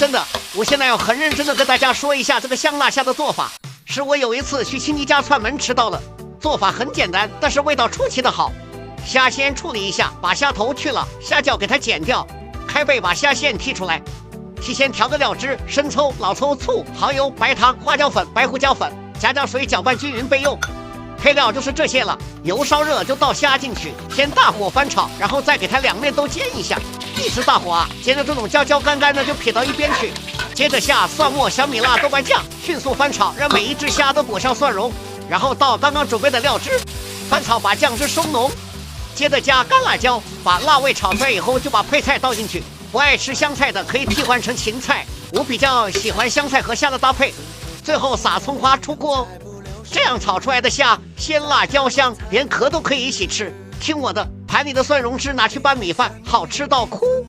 真的，我现在要很认真的跟大家说一下这个香辣虾的做法。是我有一次去亲戚家串门吃到了，做法很简单，但是味道出奇的好。虾先处理一下，把虾头去了，虾脚给它剪掉，开背把虾线剔出来，提前调个料汁，生抽、老抽、醋、蚝油、白糖、花椒粉、白胡椒粉，加点水搅拌均匀备用。配料就是这些了，油烧热就倒虾进去，先大火翻炒，然后再给它两面都煎一下，一直大火啊，煎到这种焦焦干干的就撇到一边去。接着下蒜末、小米辣、豆瓣酱，迅速翻炒，让每一只虾都裹上蒜蓉，然后倒刚刚准备的料汁，翻炒把酱汁收浓。接着加干辣椒，把辣味炒出来以后就把配菜倒进去。不爱吃香菜的可以替换成芹菜，我比较喜欢香菜和虾的搭配。最后撒葱花出锅。这样炒出来的虾鲜辣焦香，连壳都可以一起吃。听我的，盘里的蒜蓉汁拿去拌米饭，好吃到哭。